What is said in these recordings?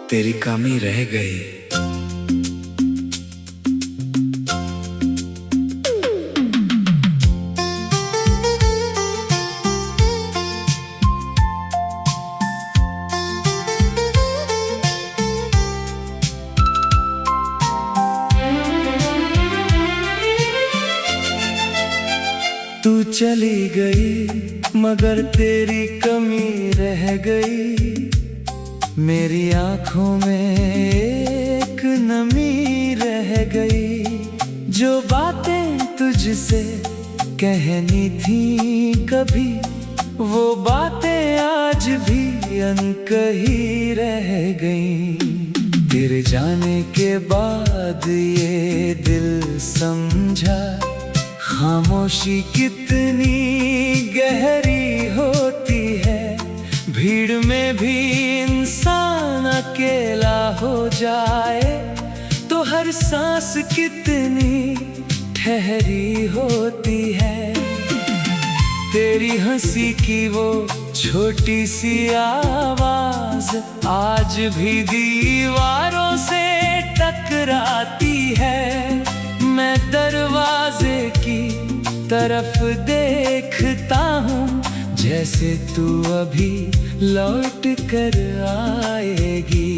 तेरी कमी रह गई। तू चली गई मगर तेरी कमी रह गई। मेरी आंखों में एक नमी रह गई। जो बातें तुझसे कहनी थी कभी, वो बातें आज भी अनकही रह गई। तेरे जाने के बाद ये दिल समझा, खामोशी कितनी गहरी होती है। भीड़ में भी इंसान अकेला हो जाए तो हर सांस कितनी ठहरी होती है। तेरी हंसी की वो छोटी सी आवाज आज भी दीवारों से टकराती है। मैं दरवाजे की तरफ देखता हूँ, जैसे तू अभी लौट कर आएगी।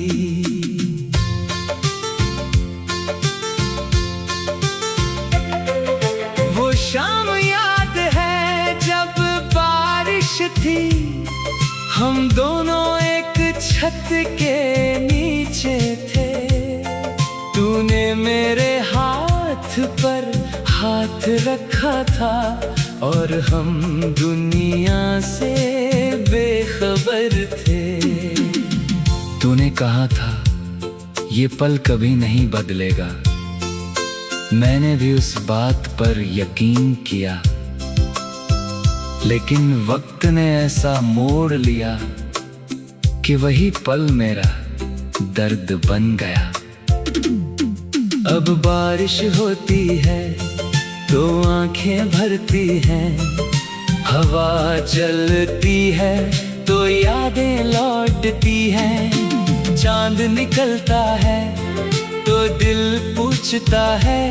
वो शाम याद है जब बारिश थी, हम दोनों एक छत के नीचे थे। तूने मेरे हाथ पर हाथ रखा था और हम दुनिया से बेखबर थे। तूने कहा था ये पल कभी नहीं बदलेगा। मैंने भी उस बात पर यकीन किया, लेकिन वक्त ने ऐसा मोड़ लिया कि वही पल मेरा दर्द बन गया। अब बारिश होती है तो आंखें भरती हैं, हवा चलती है तो यादें लौटती हैं। चांद निकलता है तो दिल पूछता है,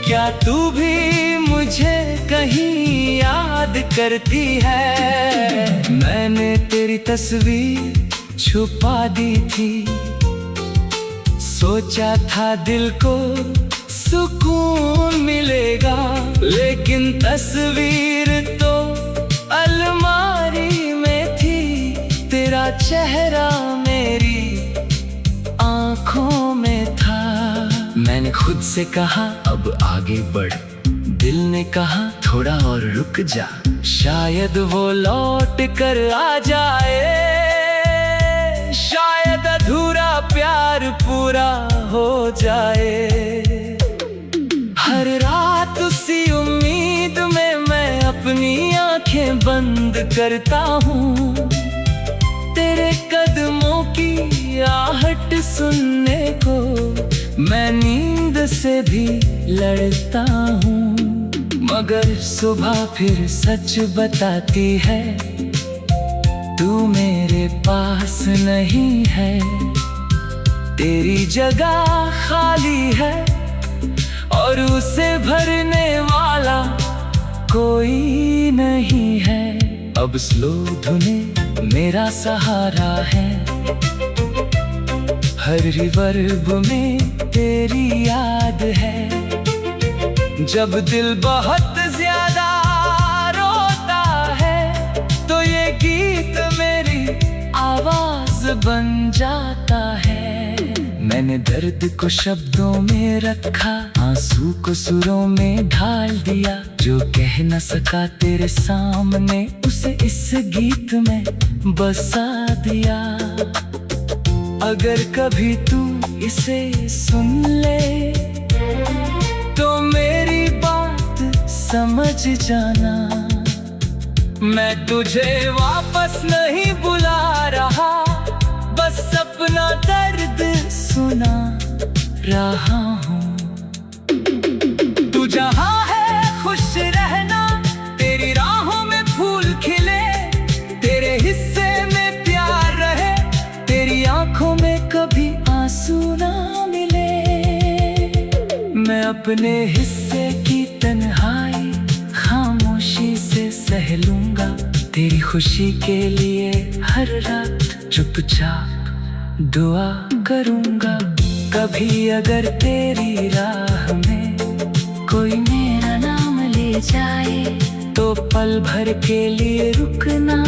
क्या तू भी मुझे कहीं याद करती है। मैंने तेरी तस्वीर छुपा दी थी, सोचा था दिल को सुकून मिलेगा, लेकिन तस्वीर तो अलमारी में थी। तेरा चेहरा मेरी आंखों में था। मैंने खुद से कहा अब आगे बढ़, दिल ने कहा थोड़ा और रुक जा, शायद वो लौट कर आ जाए। शायद अधूरा प्यार पूरा हो जाए। हर रात उसी उम्मीद में मैं अपनी आंखें बंद करता हूँ, तेरे कदमों की आहट सुनने को मैं नींद से भी लड़ता हूँ। मगर सुबह फिर सच बताती है, तू मेरे पास नहीं है। तेरी जगह खाली है और उसे भरने वाला कोई नहीं है। अब स्लो धुने मेरा सहारा है, हर रिवर्ब में तेरी याद है। जब दिल बहुत ज्यादा रोता है तो ये गीत मेरी आवाज बन जाता है। मैंने दर्द को शब्दों में रखा, आंसू को सुरों में ढाल दिया। जो कह न सका तेरे सामने, उसे इस गीत में बसा दिया। अगर कभी तू इसे सुन ले तो मेरी बात समझ जाना। मैं तुझे वापस नहीं बुला रहा, बस अपना दर्द सुना रहा हूँ। तू जहाँ है खुश रहना, तेरी राहों में फूल खिले, तेरे हिस्से में प्यार रहे, तेरी आंखों में कभी अपने हिस्से की तन्हाई खामोशी से सह लूंगा। तेरी खुशी के लिए हर रात चुपचाप दुआ करूंगा। कभी अगर तेरी राह में कोई मेरा नाम ले जाए तो पल भर के लिए रुकना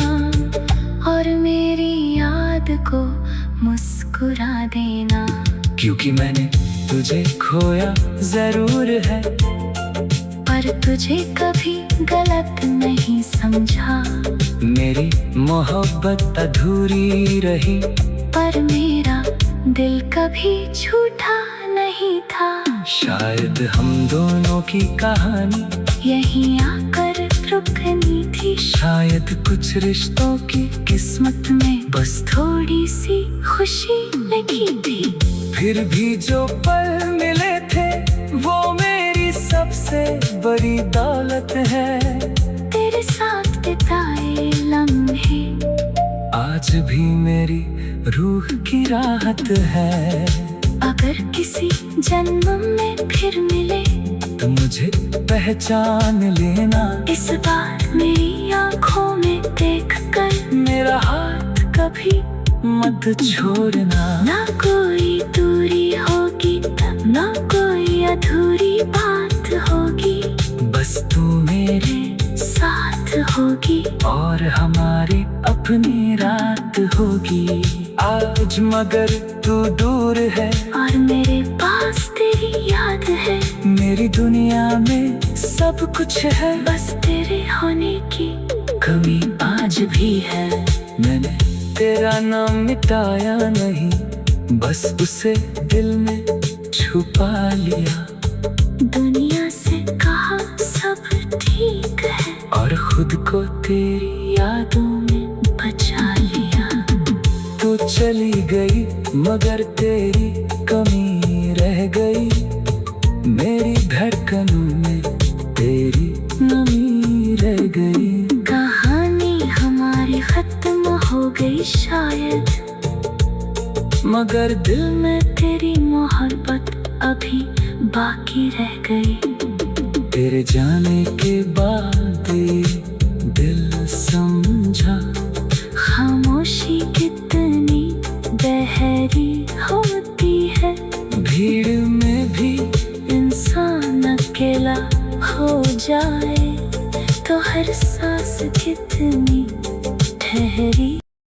और मेरी याद को मुस्कुरा देना। क्योंकि मैंने तुझे खोया जरूर है, पर तुझे कभी गलत नहीं समझा। मेरी मोहब्बत अधूरी रही, पर मेरा दिल कभी झूठा नहीं था। शायद हम दोनों की कहानी यहीं आकर रुकनी थी। शायद कुछ रिश्तों की किस्मत में बस थोड़ी सी खुशी लिखी थी। फिर भी जो पल मिले थे वो मेरी सबसे बड़ी दौलत है। तेरे साथ बिताए लम्हे आज भी मेरी रूह की राहत है। अगर किसी जन्म में फिर मिले तो मुझे पहचान लेना। इस बार मेरी आँखों में देखकर मेरा हाथ कभी मत छोड़ना। ना कोई दूरी होगी तब, ना कोई अधूरी बात होगी, बस तू मेरे साथ होगी और हमारी अपनी रात होगी। आज मगर तू दूर है और मेरे पास तेरी याद है। मेरी दुनिया में सब कुछ है, बस तेरे होने की कमी आज भी है। मैंने तेरा नाम मिटाया नहीं, बस उसे दिल में छुपा लिया। दुनिया से कहा सब ठीक है और खुद को तेरी यादों में बचा लिया। तू चली गई मगर तेरी कमी रह गई। मेरी धड़कनों में तेरी नमी रह गई। कहानी हमारी खत्म हो गई शायद, मगर दिल में तेरी मोहब्बत अभी बाकी रह गई। तेरे जाने के बाद दिल समझा खामोशी कितनी गहरी होती है। भीड़ में भी इंसान अकेला हो जाए तो हर सांस कितनी ठहरी